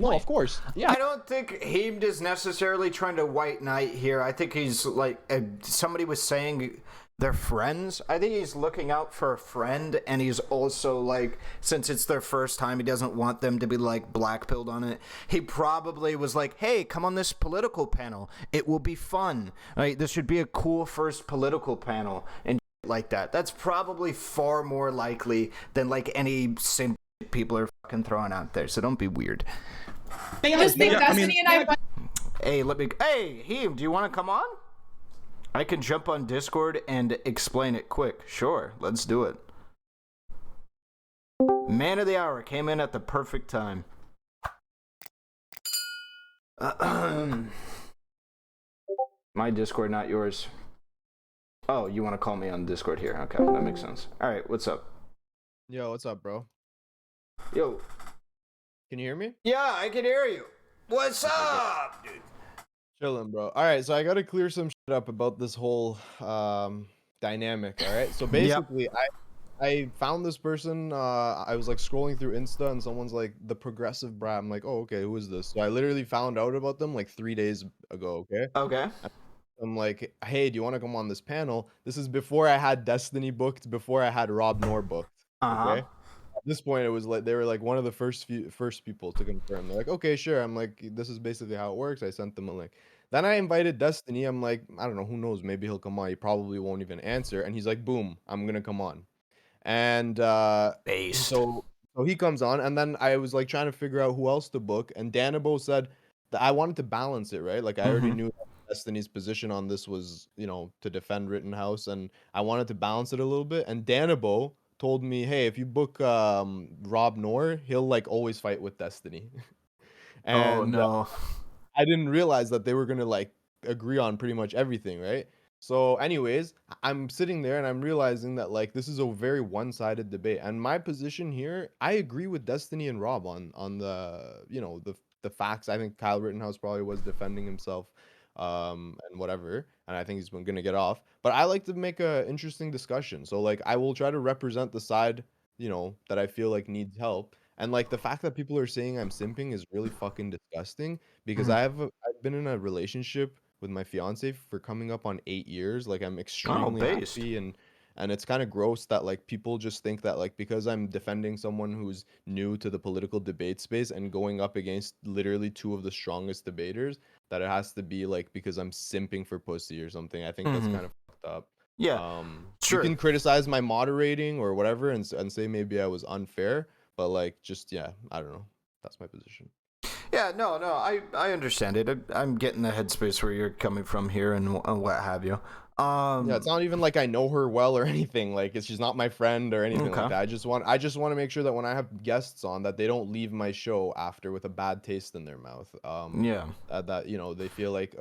No, of course. Yeah. I don't think Heem is necessarily trying to white knight here. I think he's like somebody was saying they're friends. I think he's looking out for a friend, and he's also like, since it's their first time, he doesn't want them to be like blackpilled on it. He probably was like, "Hey, come on this political panel. It will be fun. Right? This should be a cool first political panel and like that." That's probably far more likely than like any simp people are fucking throwing out there. So don't be weird. I just think Destiny and I. Hey, Hey, Heem, do you want to come on? I can jump on Discord and explain it quick. Sure, let's do it. Man of the hour came in at the perfect time. My Discord, not yours. Oh, you want to call me on Discord here? Okay, that makes sense. All right, what's up? Yo, what's up, bro? Yo. Can you hear me? Yeah, I can hear you. What's up, dude? Chilling, bro. All right, so I gotta clear some shit up about this whole dynamic. All right, so basically, I found this person. I was like scrolling through Insta, and someone's like the progressive brat. I'm like, oh, okay, who is this? So I literally found out about them like 3 days ago. Okay. Okay. I'm like, hey, do you want to come on this panel? This is before I had Destiny booked, before I had Rob Noerr booked. Okay. At this point, it was like they were like one of the first people to confirm. They're like, okay, sure. I'm like, this is basically how it works. I sent them a link. Then I invited Destiny. I'm like, I don't know, who knows? Maybe he'll come on. He probably won't even answer. And he's like, boom, I'm gonna come on. And Based. so he comes on, and then I was like trying to figure out who else to book. And Danabo said that I wanted to balance it, right? Like I already knew Destiny's position on this was, you know, to defend Rittenhouse, and I wanted to balance it a little bit. And Danabo told me, hey, if you book Rob Noerr, he'll like always fight with Destiny. And oh no. I didn't realize that they were gonna like agree on pretty much everything, right? So anyways, I'm sitting there and I'm realizing that like this is a very one-sided debate. And my position here, I agree with Destiny and Rob on the, you know, the facts. I think Kyle Rittenhouse probably was defending himself and whatever, and I think he's gonna get off. But I like to make a interesting discussion. So like I will try to represent the side, you know, that I feel like needs help. And like the fact that people are saying I'm simping is really fucking disgusting because I've been in a relationship with my fiance for coming up on 8 years. Like I'm extremely based. happy, and it's kind of gross that like people just think that like because I'm defending someone who's new to the political debate space and going up against literally two of the strongest debaters, that it has to be like because I'm simping for pussy or something. I think that's kind of fucked up. Yeah. You can criticize my moderating or whatever and say maybe I was unfair, but like just yeah, I don't know. That's my position. Yeah, no, I understand it. I'm getting the headspace where you're coming from here and what have you. Yeah, it's not even like I know her well or anything. Like she's not my friend or anything Okay. like that. I just want to make sure that when I have guests on, that they don't leave my show after with a bad taste in their mouth. Yeah. That you know they feel like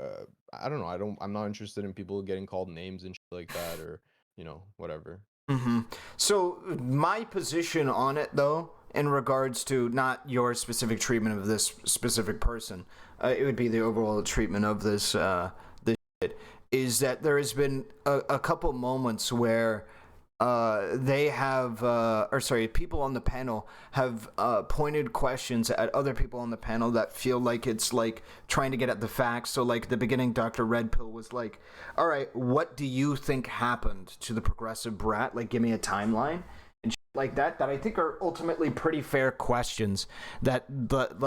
I don't know. I'm not interested in people getting called names and shit like that, or you know whatever. So my position on it, though, in regards to not your specific treatment of this specific person, it would be the overall treatment of this shit, is that there has been a couple moments where people on the panel have pointed questions at other people on the panel that feel like it's like trying to get at the facts. So like the beginning, Dr. Red Pill was like, all right, what do you think happened to the progressive brat? Like, give me a timeline and shit like that I think are ultimately pretty fair questions that that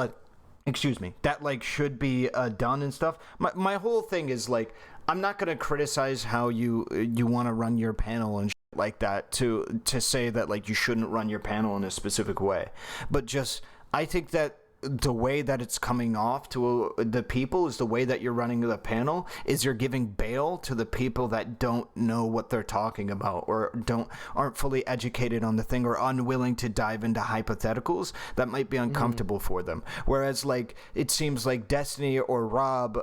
like should be done and stuff. My whole thing is like, I'm not going to criticize how you want to run your panel and like that to say that like you shouldn't run your panel in a specific way, but just I think that the way that it's coming off to the people is the way that you're running the panel is you're giving bail to the people that don't know what they're talking about or aren't fully educated on the thing or unwilling to dive into hypotheticals that might be uncomfortable for them. Whereas like it seems like Destiny or Rob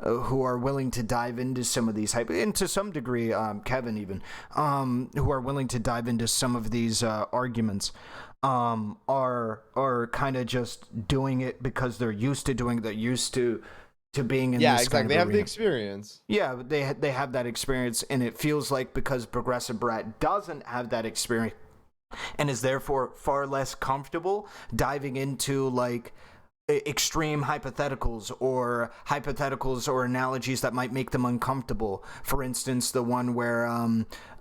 who are willing to dive into some of these and to some degree Kevin even who are willing to dive into some of these arguments are kind of just doing it because they're used to doing it. They're used to being in this kind of they have arena. the experience. Yeah, they have that experience, and it feels like because Progressive Brat doesn't have that experience and is therefore far less comfortable diving into like extreme hypotheticals or analogies that might make them uncomfortable. For instance, the one where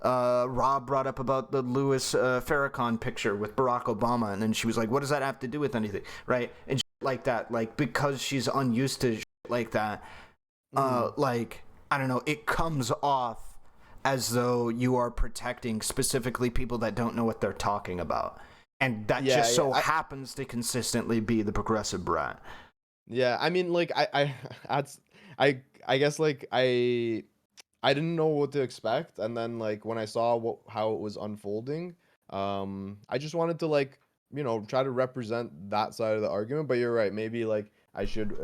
Rob brought up about the Louis Farrakhan picture with Barack Obama, and then she was like, what does that have to do with anything, right? And shit like that, like, because she's unused to shit like that, like, I don't know, it comes off as though you are protecting specifically people that don't know what they're talking about. And that happens to consistently be the progressive brat. Yeah, I mean, like, I guess, like, I didn't know what to expect, and then, like, when I saw how it was unfolding, I just wanted to, like, try to represent that side of the argument. But you're right, maybe, like, I should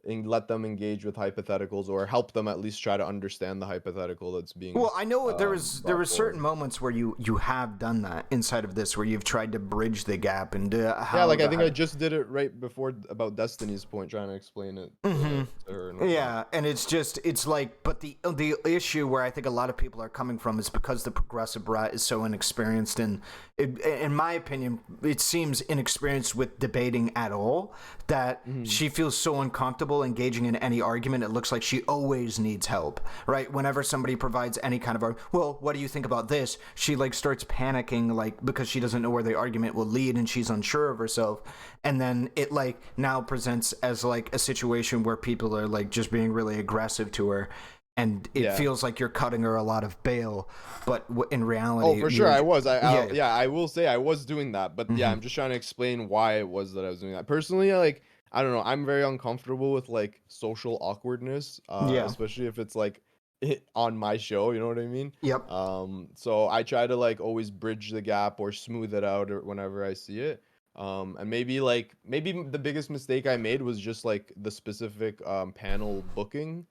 let them engage with hypotheticals, or help them at least try to understand the hypothetical that's being. Well, I know there were certain moments where you have done that inside of this, where you've tried to bridge the gap and I think I just did it right before about Destiny's point, trying to explain it to her. And it's like, but the issue where I think a lot of people are coming from is because the progressive brat is so inexperienced, and in my opinion, it seems inexperienced with debating at all, that she feels so uncomfortable engaging in any argument. It looks like she always needs help, right? Whenever somebody provides any kind of well, what do you think about this, she like starts panicking, like, because she doesn't know where the argument will lead, and she's unsure of herself. And then it like now presents as like a situation where people are like just being really aggressive to her, and it feels like you're cutting her a lot of bail, but in reality, for sure, I was. I will say I was doing that, but I'm just trying to explain why it was that I was doing that. Personally, like, I don't know, I'm very uncomfortable with like social awkwardness, especially if it's like on my show, you know what I mean? Yep. So I try to like always bridge the gap or smooth it out or whenever I see it. And maybe the biggest mistake I made was just like the specific panel booking.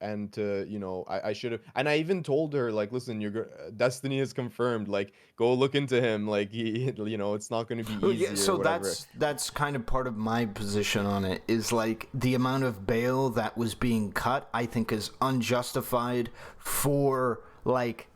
And to, I should have, and I even told her, like, listen, Destiny is confirmed, like, go look into him, like, he, it's not going to be easy. So or whatever. that's kind of part of my position on it, is like the amount of bail that was being cut, I think, is unjustified for like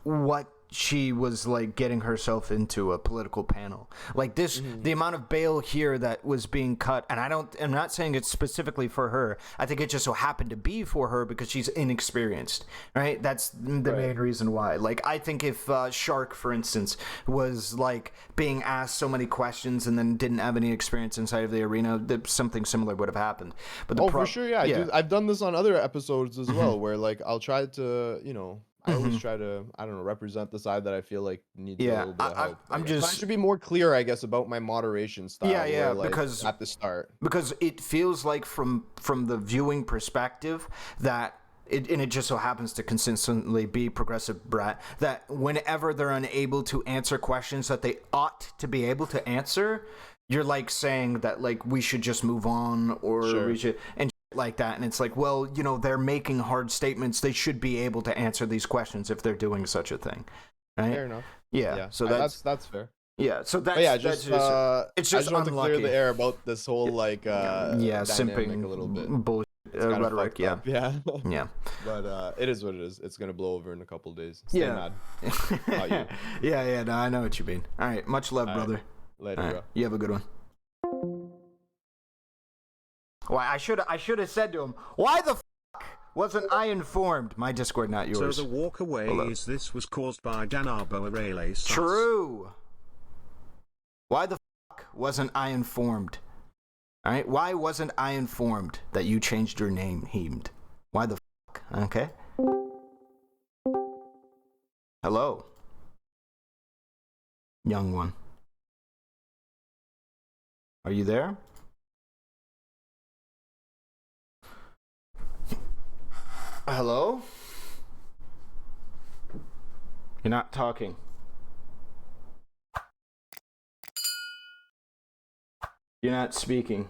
what she was like getting herself into a political panel like this. The amount of bail here that was being cut, and I'm not saying it's specifically for her, I think it just so happened to be for her because she's inexperienced, right? That's the main reason why. Like, I think if Shark, for instance, was like being asked so many questions and then didn't have any experience inside of the arena, that something similar would have happened. But for sure, dude, I've done this on other episodes as well, where like I'll try to I always try to, I don't know, represent the side that I feel like needs a little bit of help. I should be more clear, I guess, about my moderation style. Where, like, because at the start, because it feels like from the viewing perspective that it just so happens to consistently be progressive brat, that whenever they're unable to answer questions that they ought to be able to answer, you're like saying that like we should just move on, or we should, and like that. And it's like, well, they're making hard statements, they should be able to answer these questions if they're doing such a thing, right? Fair enough. So that's fair. So that's it's just I just want to clear the air about this whole like simping a little bit bullshit rhetoric. But it is what it is. It's gonna blow over in a couple days. Stay mad. Not you. No, I know what you mean. All right, much love, brother. Later, right. Bro. You have a good one. Why, I should have said to him, why the fuck wasn't I informed? My Discord, not yours. So the walk away was caused by Danabo Rele's. True. Why the fuck wasn't I informed? All right, why wasn't I informed that you changed your name, Heem? Why the fuck? Okay. Hello, young one. Are you there? Hello? You're not talking. You're not speaking.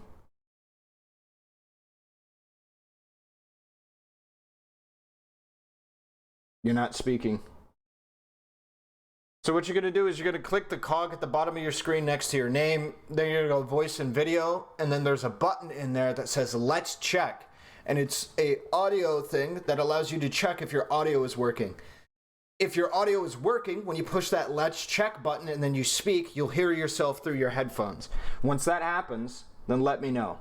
You're not speaking. So what you're going to do is you're going to click the cog at the bottom of your screen next to your name. Then you're going to go voice and video. And then there's a button in there that says let's check. And it's a audio thing that allows you to check if your audio is working. if your audio is working, when you push that let's check button and then you speak, you'll hear yourself through your headphones. Once that happens, then let me know.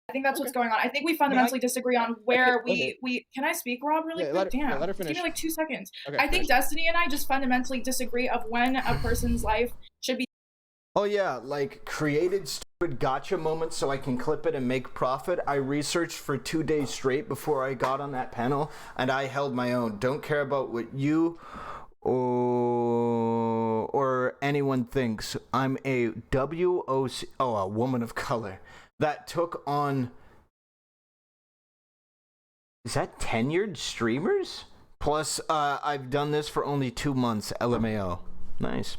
I think that's what's going on. I think we fundamentally disagree on where we can I speak, Rob, really quick? Damn. Let her finish. Give me like 2 seconds. Okay, I think Destiny and I just fundamentally disagree of when a person's life should be. Oh yeah, like created stupid gotcha moments so I can clip it and make profit. I researched for 2 days straight before I got on that panel, and I held my own. Don't care about what you or anyone thinks. I'm a WOC, a woman of color, that took on, is that tenured streamers? Plus, I've done this for only 2 months, LMAO. Nice.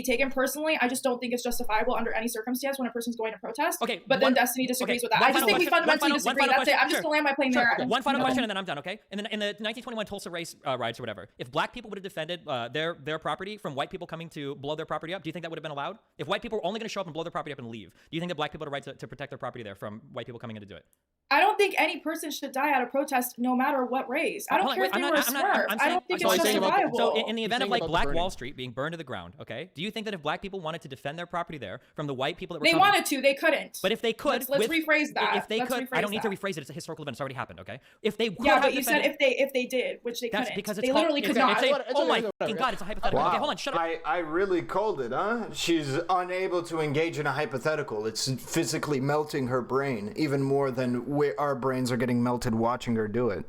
Taken personally, I just don't think it's justifiable under any circumstance when a person's going to protest. Okay, but then Destiny disagrees with that. I just think we fundamentally disagree. That's it. I'm just gonna land my plane there. One final question and then I'm done, okay? In the 1921 Tulsa race riots or whatever, if black people would have defended their property from white people coming to blow their property up, do you think that would have been allowed? If white people were only going to show up and blow their property up and leave, do you think that black people had a right to protect their property there from white people coming in to do it? I don't think any person should die at a protest, no matter what race. I don't care if they were a Smurf. I don't think it's justifiable. So in the event of like Black Wall Street being burned to the ground, okay, do you think that if black people wanted to defend their property there from the white people that were they wanted to, they couldn't. But if they could, let's rephrase that. If they could, I don't need to rephrase it. It's a historical event. It's already happened, okay? If they yeah, but you said if they did, which they couldn't. Because they literally could not. Oh my fucking god, it's a hypothetical. Wow. Okay, hold on, shut up. I really called it, huh? She's unable to engage in a hypothetical. It's physically melting her brain, even more than our brains are getting melted watching her do it.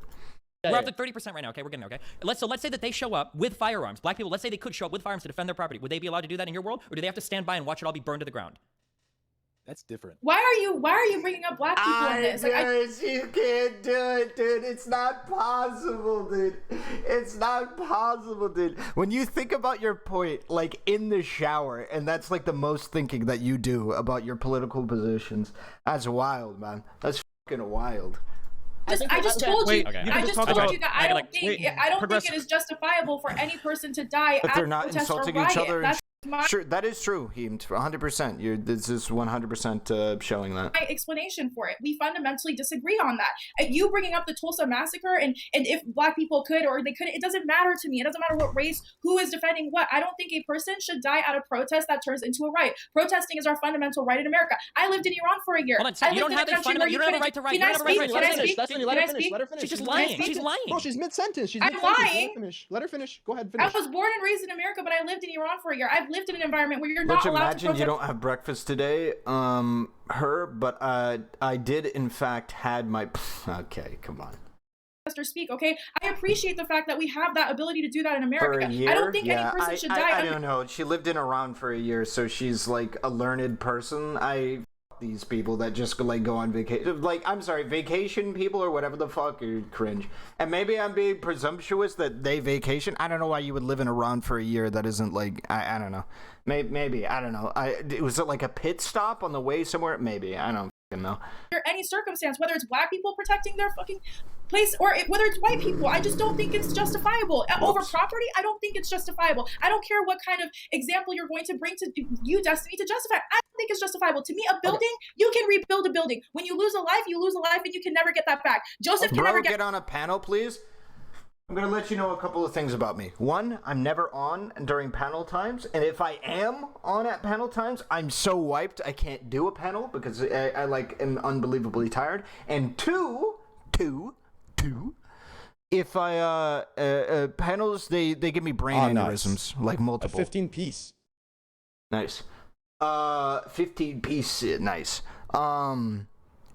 We're up to 30% right now, okay? We're getting there, okay? Let's say that they show up with firearms. Black people, let's say they could show up with firearms to defend their property. Would they be allowed to do that in your world? Or do they have to stand by and watch it all be burned to the ground? That's different. Why are you bringing up black people in this? You can't do it, dude. It's not possible, dude. It's not possible, dude. When you think about your point, like in the shower, and that's like the most thinking that you do about your political positions, that's wild, man. That's fucking wild. I just told you that I don't think it is justifiable for any person to die if at they're not protest or insulting riot. each other. That's Sure, that is true, Heem. 100%. This is 100% showing that. My explanation for it. We fundamentally disagree on that. You bringing up the Tulsa massacre and if black people could or they couldn't, it doesn't matter to me. It doesn't matter what race, who is defending what. I don't think a person should die at a protest that turns into a riot. Protesting is our fundamental right in America. I lived in Iran for a year. Hold on, you don't have a right to write. Can I speak? Let her finish. She's just lying. She's lying. Bro, she's mid-sentence. I'm lying. Let her finish. Go ahead, finish. I was born and raised in America, but I lived in Iran for a year. I've lived in an environment where you're not allowed to protest. Imagine you don't have breakfast today, but I did in fact had my. Okay, come on. Or speak, okay? I appreciate the fact that we have that ability to do that in America. For a year? I don't think any person should die. I don't know. She lived in Iran for a year, so she's like a learned person. These people that just like go on vacation, like I'm sorry, vacation people or whatever the fuck, are cringe. And maybe I'm being presumptuous that they vacation. I don't know why you would live in Iran for a year. That isn't like I don't know. Maybe I don't know. Was it like a pit stop on the way somewhere? Maybe I don't fucking know. Under any circumstance, whether it's black people protecting their fucking place or whether it's white people, I just don't think it's justifiable. Over property, I don't think it's justifiable. I don't care what kind of example you're going to bring to you, Destiny, to justify. I don't think it's justifiable. To me, a building, you can rebuild a building. When you lose a life, and you can never get that back. Joseph can never get on a panel, please. I'm going to let you know a couple of things about me. One, I'm never on during panel times, and if I am on at panel times, I'm so wiped I can't do a panel because I like am unbelievably tired. And two, if I panels they give me brain aneurysms, like multiple. A 15-piece. Nice. 15-piece, nice.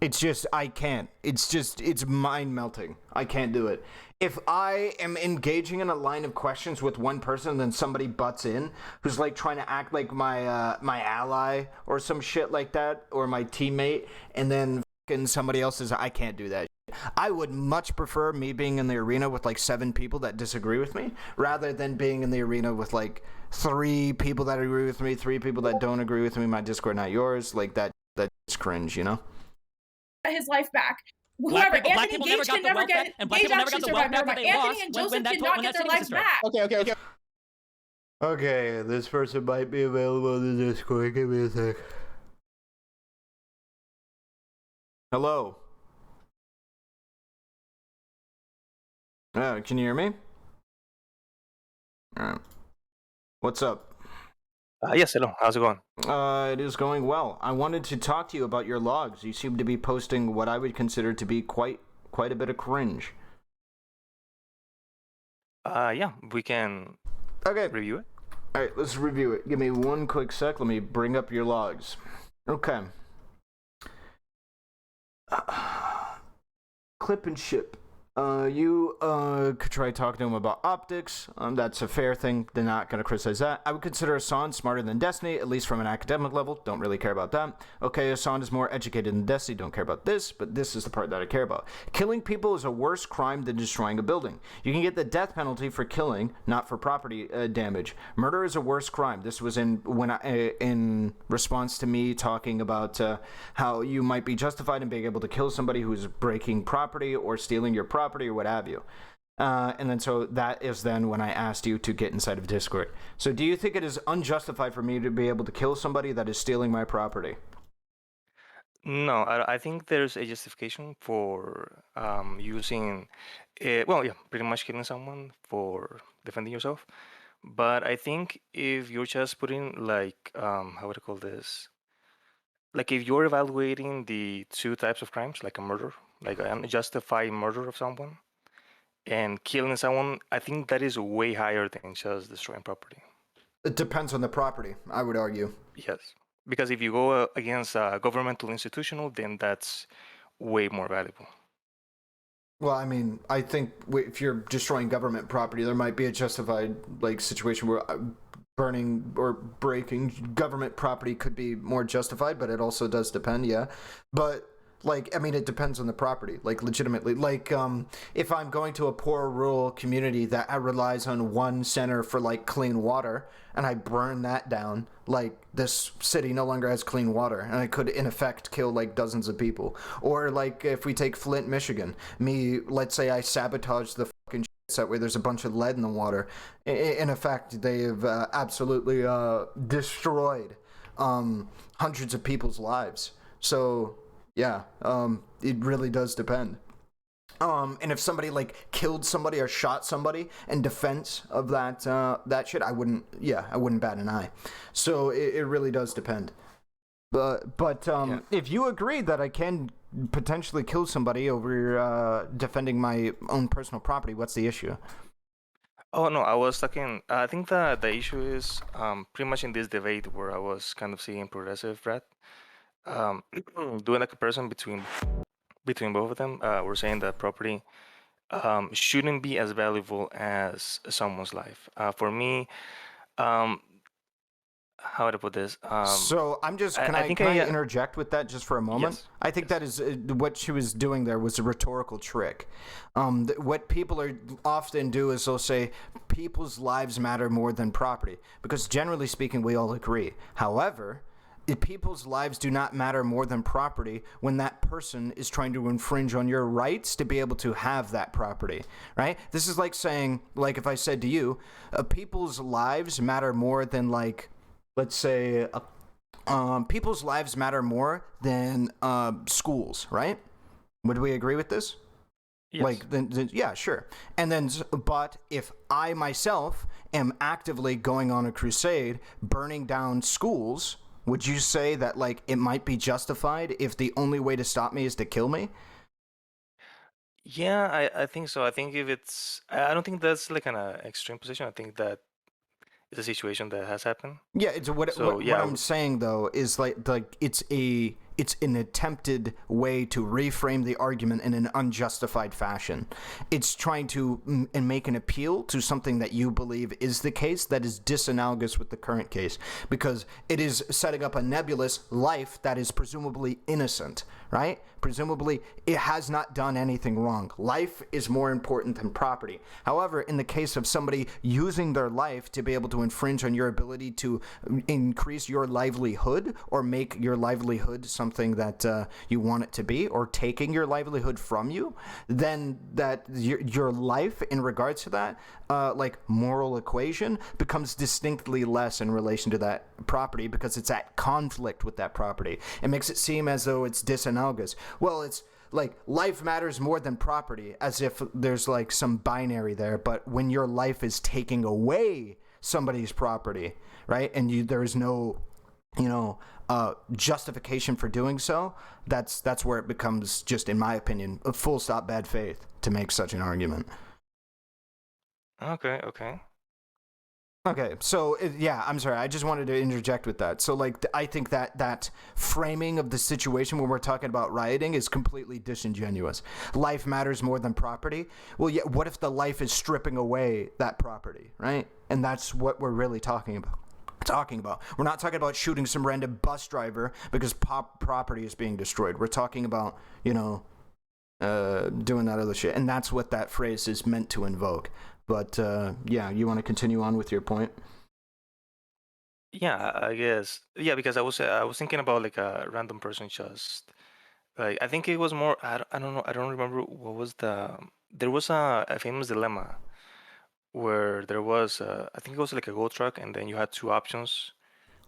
It's just I can't. It's mind melting. I can't do it. If I am engaging in a line of questions with one person and then somebody butts in who's like trying to act like my ally or some shit like that, or my teammate, and then fucking somebody else is, I can't do that. I would much prefer me being in the arena with like 7 people that disagree with me rather than being in the arena with like 3 people that agree with me, 3 people that don't agree with me, my Discord, not yours. Like that's cringe, you know? His life back. Black Whoever people Anthony never Gage got can the never wealth get back, and black people never got the wealth back that they Anthony lost and when Joseph that cannot get their lives back. Okay. Okay, this person might be available in the Discord. Give me a sec. Hello. Can you hear me? All right. What's up? Yes, hello. How's it going? It is going well. I wanted to talk to you about your logs. You seem to be posting what I would consider to be quite a bit of cringe. Yeah, we can Okay. review it. All right, let's review it. Give me one quick sec. Let me bring up your logs. Okay. Clip and ship. You could try talking to him about optics. That's a fair thing. They're not going to criticize that. I would consider Hassan smarter than Destiny, at least from an academic level. Don't really care about that. Okay, Hassan is more educated than Destiny. Don't care about this, but this is the part that I care about. Killing people is a worse crime than destroying a building. You can get the death penalty for killing, not for property damage. Murder is a worse crime. This was in response to me talking about how you might be justified in being able to kill somebody who's breaking property or stealing your property or what have you. And then so that is then when I asked you to get inside of Discord. So do you think it is unjustified for me to be able to kill somebody that is stealing my property? No, I think there's a justification for using, pretty much killing someone for defending yourself. But I think if you're just putting like, how would I call this? Like if you're evaluating the two types of crimes, like a murder, like an unjustified murder of someone, and killing someone, I think that is way higher than just destroying property. It depends on the property, I would argue. Yes, because if you go against a governmental institutional, then that's way more valuable. Well, I mean, I think if you're destroying government property, there might be a justified like situation where burning or breaking government property could be more justified, but it also does depend, yeah. But like, I mean, it depends on the property, like legitimately. Like, if I'm going to a poor rural community that relies on one center for like clean water, and I burn that down, like this city no longer has clean water, and I could in effect kill like dozens of people. Or like if we take Flint, Michigan, let's say I sabotage the fucking that way there's a bunch of lead in the water. In effect, they have absolutely destroyed hundreds of people's lives. So yeah, it really does depend. And if somebody like killed somebody or shot somebody in defense of that shit, I wouldn't bat an eye. So it really does depend. But if you agree that I can potentially kill somebody over defending my own personal property, what's the issue? Oh no, I was talking. I think that the issue is pretty much in this debate where I was kind of seeing progressive brat doing a comparison between both of them. We're saying that property shouldn't be as valuable as someone's life. For me, how would I put this? So I'm just can I interject with that just for a moment? Yes. I think that is what she was doing there was a rhetorical trick. What people are often do is they'll say people's lives matter more than property, because generally speaking we all agree. However, people's lives do not matter more than property when that person is trying to infringe on your rights to be able to have that property, right? This is like saying, like if I said to you, people's lives matter more than like, let's say, people's lives matter more than schools, right? Would we agree with this? Yes. Like, then, yeah, sure. And then, but if I myself am actively going on a crusade, burning down schools, would you say that, like, it might be justified if the only way to stop me is to kill me? Yeah, I think so. I think if it's, I don't think that's like an extreme position. I think that it's a situation that has happened. Yeah, it's what I'm saying though is like it's an attempted way to reframe the argument in an unjustified fashion. It's trying to make an appeal to something that you believe is the case that is disanalogous with the current case, because it is setting up a nebulous life that is presumably innocent, right? Presumably it has not done anything wrong. Life is more important than property. However, in the case of somebody using their life to be able to infringe on your ability to increase your livelihood or make your livelihood something that you want it to be, or taking your livelihood from you, then that your life in regards to that like moral equation becomes distinctly less in relation to that property, because it's at conflict with that property. It makes it seem as though it's disanalogous. Well, it's like life matters more than property, as if there's like some binary there. But when your life is taking away somebody's property, right, and there's no, justification for doing so, that's where it becomes, just in my opinion, a full stop bad faith to make such an argument. Okay. Okay, so yeah, I'm sorry. I just wanted to interject with that. So, like, I think that framing of the situation when we're talking about rioting is completely disingenuous. Life matters more than property. Well, yeah. What if the life is stripping away that property, right? And that's what we're really talking about. We're not talking about shooting some random bus driver because property is being destroyed. We're talking about doing that other shit, and that's what that phrase is meant to invoke. But yeah, you want to continue on with your point? Yeah, I guess. Yeah, because I was thinking about like a random person just like I think it was more I don't know, I don't remember what was there was a famous dilemma where there was I think it was like a gold truck and then you had two options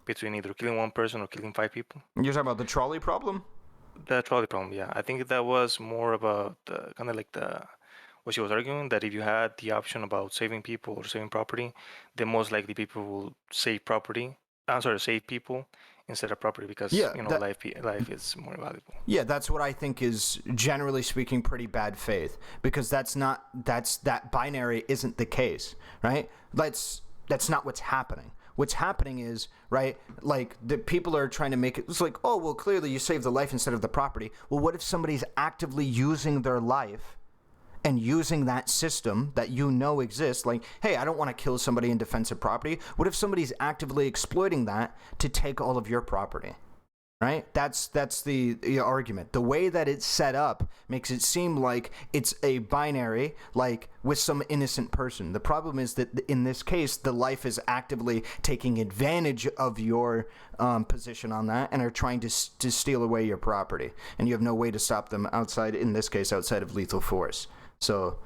between either killing one person or killing 5 people. You're talking about the trolley problem? The trolley problem, yeah. I think that was more about kind of like what she was arguing, that if you had the option about saving people or saving property, then most likely people will save property. I'm sorry, save people instead of property because life is more valuable. Yeah, that's what I think is, generally speaking, pretty bad faith, because that binary isn't the case, right? That's not what's happening. What's happening is, right, like, the people are trying to make it, it's like, oh, well, clearly you save the life instead of the property. Well, what if somebody's actively using their life and using that system that exists? Like, hey, I don't want to kill somebody in defense of property. What if somebody's actively exploiting that to take all of your property? Right? That's the argument. The way that it's set up makes it seem like it's a binary, like with some innocent person. The problem is that in this case, the life is actively taking advantage of your position on that and are trying to steal away your property. And you have no way to stop them in this case, outside of lethal force. So,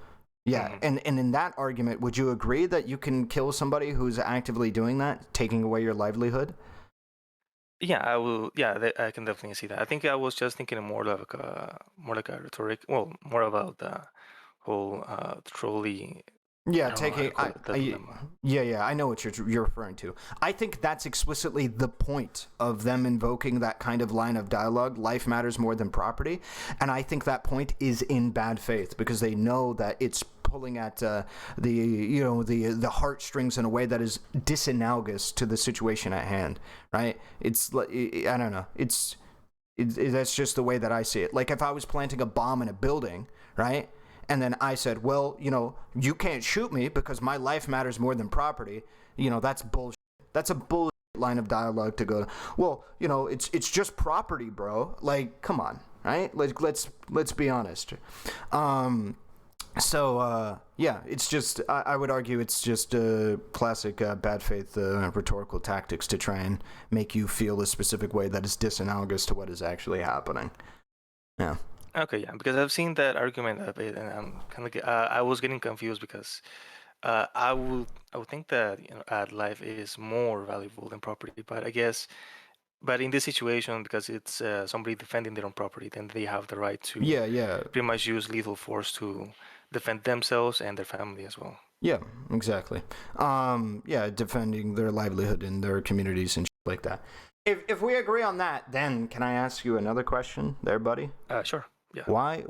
yeah. And in that argument, would you agree that you can kill somebody who's actively doing that, taking away your livelihood? Yeah, I will. Yeah, I can definitely see that. I think I was just thinking more like a rhetoric. Well, more about the whole trolley. Yeah, I don't know how to call it, the dilemma. Yeah, I know what you're referring to. I think that's explicitly the point of them invoking that kind of line of dialogue. Life matters more than property, and I think that point is in bad faith because they know that it's pulling at the heartstrings in a way that is disanalogous to the situation at hand. Right? It's I don't know. That's just the way that I see it. Like if I was planting a bomb in a building, right? And then I said, well, you can't shoot me because my life matters more than property. That's bullshit. That's a bullshit line of dialogue to go, well, it's just property, bro. Like, come on, right? Let's be honest. Yeah, it's just, I would argue it's just classic bad faith rhetorical tactics to try and make you feel a specific way that is disanalogous to what is actually happening. Yeah. Okay, yeah, because I've seen that argument a bit, and I'm kind of I was getting confused because I would think that life is more valuable than property, but I guess, but in this situation, because it's somebody defending their own property, then they have the right to pretty much use lethal force to defend themselves and their family as well. Yeah, exactly. Defending their livelihood in their communities and shit like that. If we agree on that, then can I ask you another question there, buddy? Sure. Yeah. Why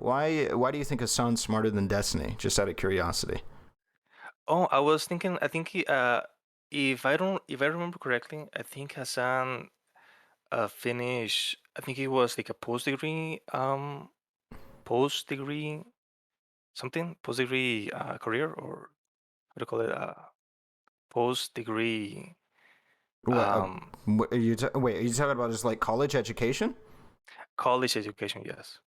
do you think Hassan's smarter than Destiny? Just out of curiosity. Oh, I was thinking. I think if I remember correctly, I think Hassan finished. I think it was like a post degree career, or what do you call it? Post degree. Are you talking about just like college education? College education, yes.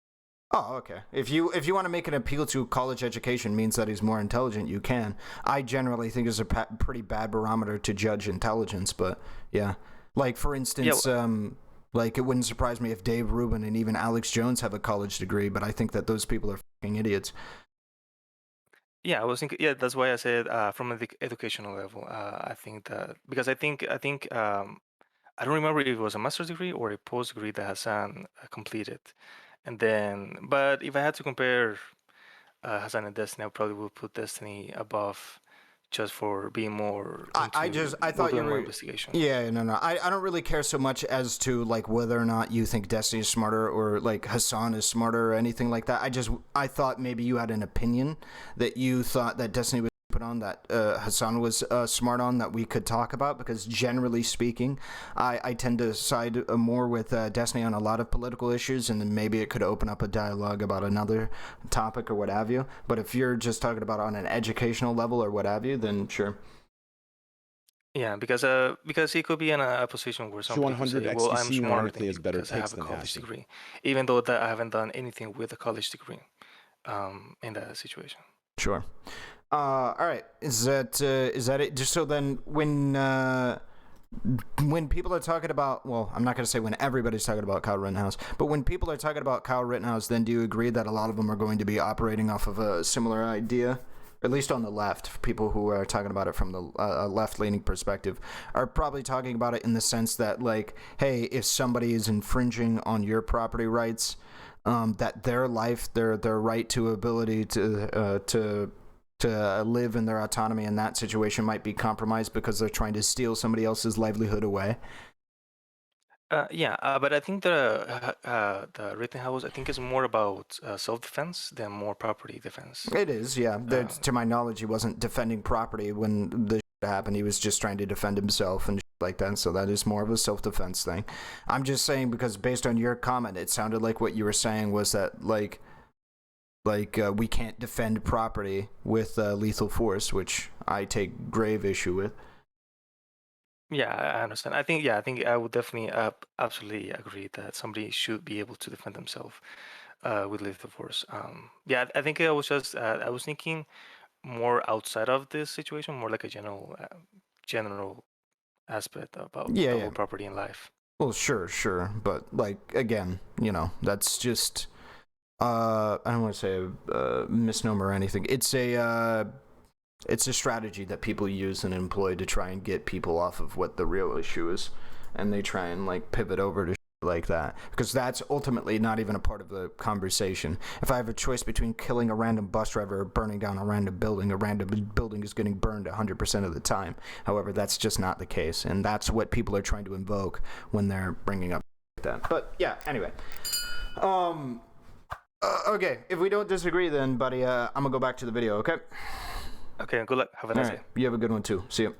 Oh, okay. If you want to make an appeal to college education means that he's more intelligent, you can. I generally think it's a pretty bad barometer to judge intelligence, but yeah. Like, for instance, like, it wouldn't surprise me if Dave Rubin and even Alex Jones have a college degree, but I think that those people are fucking idiots. Yeah, I was thinking. Yeah, that's why I said from an educational level. I think that because I think I don't remember if it was a master's degree or a post degree that Hassan completed. And then, but if I had to compare Hassan and Destiny, I probably would put Destiny above, just for being more I thought you doing more were. investigation. Yeah, no. I don't really care so much as to like whether or not you think Destiny is smarter or like Hassan is smarter or anything like that. I thought maybe you had an opinion that you thought that Destiny was put on that Hassan was smart on that we could talk about, because generally speaking, I tend to side more with Destiny on a lot of political issues, and then maybe it could open up a dialogue about another topic or what have you. But if you're just talking about on an educational level or what have you, then sure. Yeah, because he could be in a position where Sure, somebody could 100 say, "Well, I'm XDC smarter than ironically you has better because I picks have a than college Hassan. degree," even though that I haven't done anything with a college degree in that situation. Sure. All right. Is that it? Just so then, when people are talking about, well, I'm not going to say when everybody's talking about Kyle Rittenhouse, but when people are talking about Kyle Rittenhouse, then do you agree that a lot of them are going to be operating off of a similar idea? At least on the left, people who are talking about it from the left-leaning perspective are probably talking about it in the sense that, like, hey, if somebody is infringing on your property rights, that their life, their right to ability to live in their autonomy in that situation might be compromised because they're trying to steal somebody else's livelihood away. But I think the Rittenhouse, I think, is more about self-defense than more property defense. It is, yeah. To my knowledge, he wasn't defending property when the shit happened. He was just trying to defend himself and shit like that. So that is more of a self-defense thing. I'm just saying because based on your comment, it sounded like what you were saying was that like we can't defend property with lethal force, which I take grave issue with. Yeah, I understand. I think I would definitely absolutely agree that somebody should be able to defend themselves with lethal force. I think I was thinking more outside of this situation, more like a general aspect about the whole property in life. Well, sure, but like again, that's just I don't want to say a misnomer or anything. It's a strategy that people use and employ to try and get people off of what the real issue is, and they try and like pivot over to like that, because that's ultimately not even a part of the conversation. If I have a choice between killing a random bus driver or burning down a random building is getting burned 100% of the time. However, that's just not the case, and that's what people are trying to invoke when they're bringing up that. But yeah, anyway. Okay, if we don't disagree then, buddy, I'm gonna go back to the video, okay? Okay, good luck. Have a nice day. You have a good one too. See you.